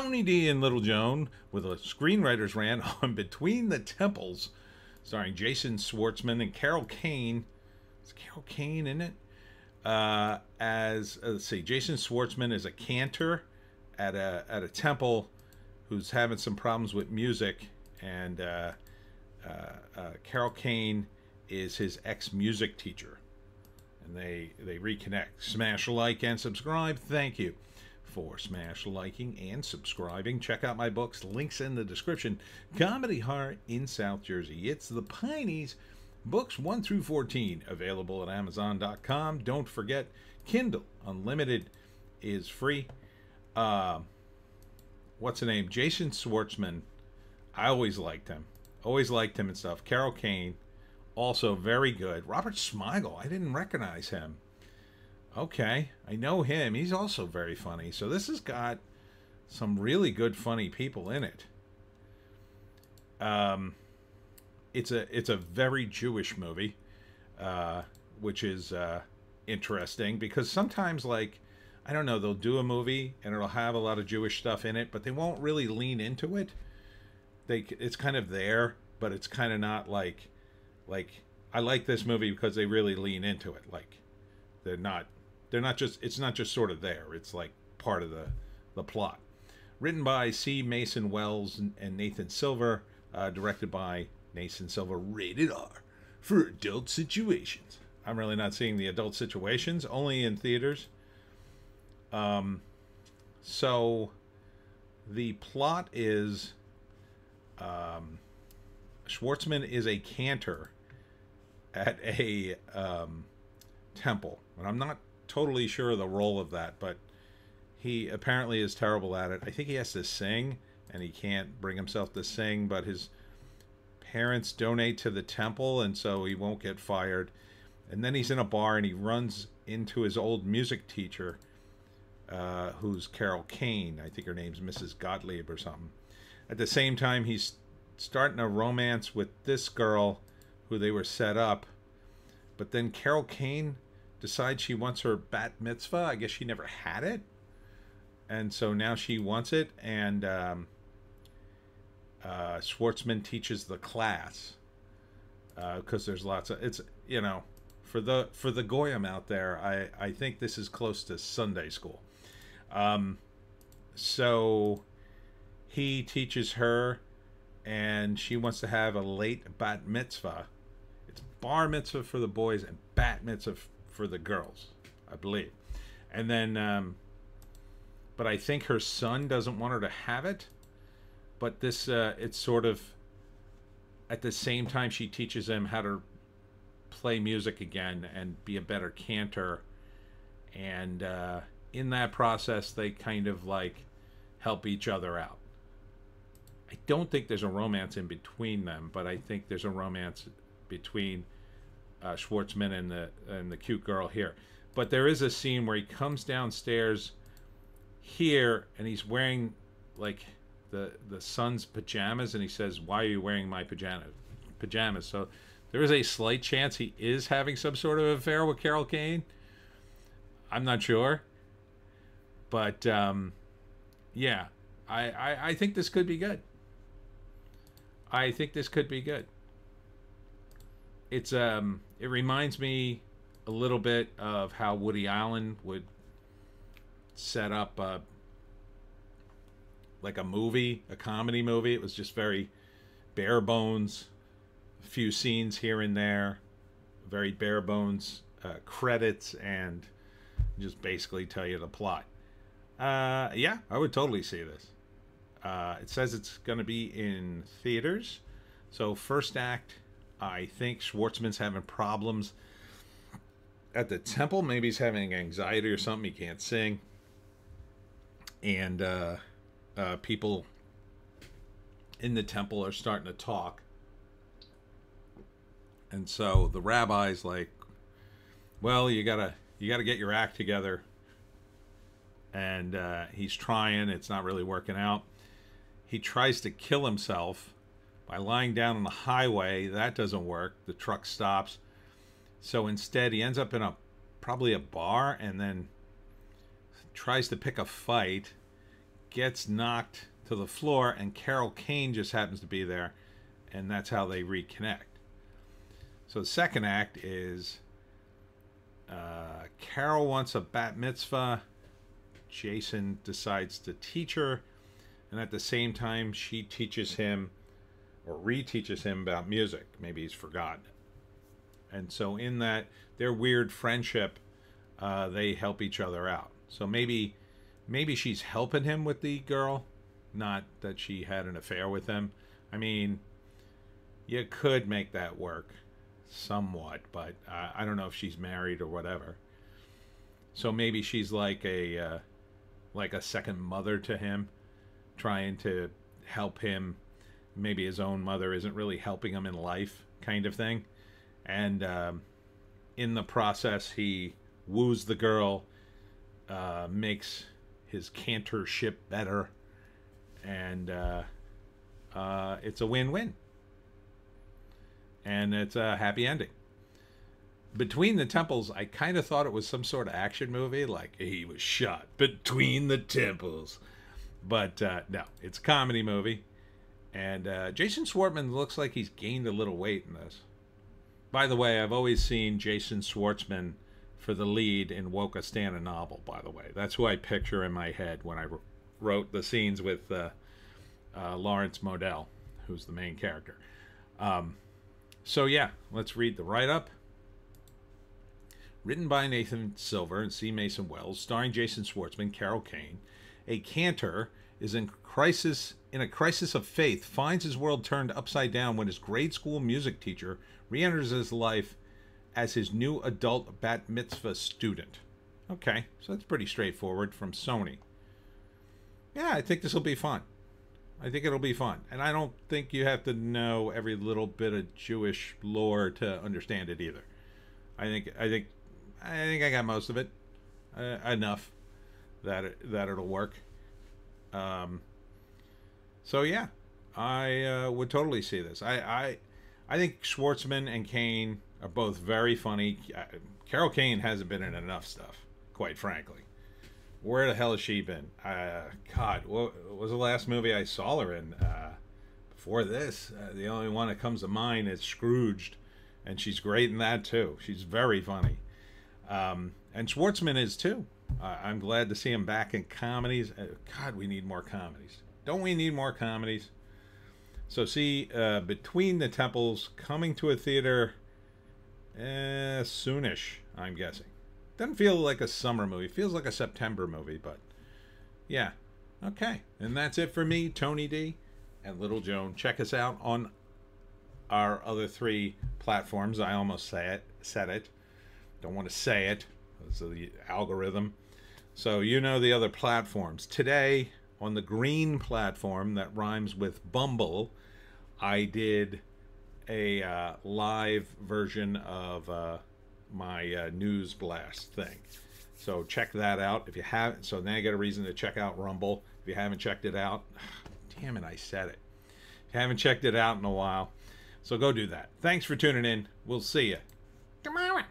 Tony D and Little Joan with a screenwriter's rant on Between the Temples, starring Jason Schwartzman and Carol Kane. Is Carol Kane in it? Let's see, Jason Schwartzman is a cantor at a temple who's having some problems with music, and Carol Kane is his ex-music teacher, and they reconnect. Smash like and subscribe. Thank you for smash liking and subscribing. Check out my books, links in the description. Comedy horror in South Jersey. It's the Pineys, books 1 through 14, available at Amazon.com. Don't forget, Kindle Unlimited is free. What's the name? Jason Schwartzman. I always liked him. Always liked him and stuff. Carol Kane, also very good. Robert Smigel, I didn't recognize him. Okay, I know him. He's also very funny. So this has got some really good funny people in it. It's a very Jewish movie, which is interesting, because sometimes, like, I don't know, they'll do a movie and it'll have a lot of Jewish stuff in it, but they won't really lean into it. It's kind of there, but it's kind of not like I like this movie because they really lean into it. Like, they're not just, it's not just sort of there. It's like part of the plot. Written by C. Mason Wells and Nathan Silver, directed by Nathan Silver, rated R for adult situations. I'm really not seeing the adult situations, only in theaters. So the plot is, Schwartzman is a cantor at a temple, and I'm not totally sure of the role of that, but he apparently is terrible at it. I think he has to sing, and he can't bring himself to sing, but his parents donate to the temple, and so he won't get fired. And then he's in a bar, and he runs into his old music teacher, who's Carol Kane. I think her name's Mrs. Gottlieb or something. At the same time, he's starting a romance with this girl who they were set up, but then Carol Kane decides she wants her bat mitzvah. I guess she never had it, and so now she wants it, and Schwartzman teaches the class, because there's lots of, it's, you know, for the goyim out there, I think this is close to Sunday school. So he teaches her, and she wants to have a late bat mitzvah. It's bar mitzvah for the boys and bat mitzvah for the girls, I believe. And then, but I think her son doesn't want her to have it. But this, it's sort of, at the same time she teaches him how to play music again and be a better cantor. And in that process, they kind of like help each other out. I don't think there's a romance in between them, but I think there's a romance between Schwartzman and the cute girl here. But there is a scene where he comes downstairs here, and he's wearing like the son's pajamas, and he says, "Why are you wearing my pajamas?" So there is a slight chance he is having some sort of affair with Carol Kane. I'm not sure, but yeah, I think this could be good. I think this could be good. It's it reminds me a little bit of how Woody Allen would set up like a movie, a comedy movie. It was just very bare bones, a few scenes here and there, very bare bones credits, and just basically tell you the plot. Yeah, I would totally see this. It says it's going to be in theaters. So first act, I think Schwartzman's having problems at the temple. Maybe he's having anxiety or something. He can't sing. And people in the temple are starting to talk. And so the rabbi's like, well, you gotta get your act together. And he's trying. It's not really working out. He tries to kill himself by lying down on the highway. That doesn't work. The truck stops. So instead, he ends up in probably a bar, and then tries to pick a fight, gets knocked to the floor, and Carol Kane just happens to be there, and that's how they reconnect. So the second act is Carol wants a bat mitzvah. Jason decides to teach her, and at the same time she teaches him or reteaches him about music. Maybe he's forgotten it. And so in that, their weird friendship, they help each other out. So maybe she's helping him with the girl, not that she had an affair with him. I mean, you could make that work somewhat, but I don't know if she's married or whatever. So maybe she's like a second mother to him, trying to help him. Maybe his own mother isn't really helping him in life, kind of thing. And in the process, he woos the girl, makes his canter ship better, and it's a win-win. And it's a happy ending. Between the Temples, I kind of thought it was some sort of action movie, like he was shot between the temples. But no, it's a comedy movie. And Jason Schwartzman looks like he's gained a little weight in this. By the way, I've always seen Jason Schwartzman for the lead in Woke a Stan a Novel, by the way. That's who I picture in my head when I wrote the scenes with Lawrence Modell, who's the main character. So yeah, let's read the write-up. Written by Nathan Silver and C. Mason Wells, starring Jason Schwartzman, Carol Kane. A canter is in a crisis of faith, finds his world turned upside down when his grade school music teacher re-enters his life as his new adult bat mitzvah student. Okay, so that's pretty straightforward from Sony. Yeah, I think this will be fun. I think it'll be fun. And I don't think you have to know every little bit of Jewish lore to understand it either. I think I got most of it. Enough that it'll work. So yeah, I would totally see this. I think Schwartzman and Kane are both very funny. Carol Kane hasn't been in enough stuff, quite frankly. Where the hell has she been? God, what was the last movie I saw her in? Before this, the only one that comes to mind is Scrooged, and she's great in that too. She's very funny. And Schwartzman is too. I'm glad to see him back in comedies. God, we need more comedies. Don't we need more comedies? So see, Between the Temples, coming to a theater soonish, I'm guessing. Doesn't feel like a summer movie. Feels like a September movie, but yeah. Okay. And that's it for me, Tony D and Little Joan. Check us out on our other 3 platforms. I almost said it. Don't want to say it. It's the algorithm. So you know the other platforms. Today, on the green platform that rhymes with Bumble, I did a live version of my news blast thing. So check that out if you haven't. So now you got a reason to check out Rumble. If you haven't checked it out, damn it, I said it. If you haven't checked it out in a while, so go do that. Thanks for tuning in. We'll see you tomorrow.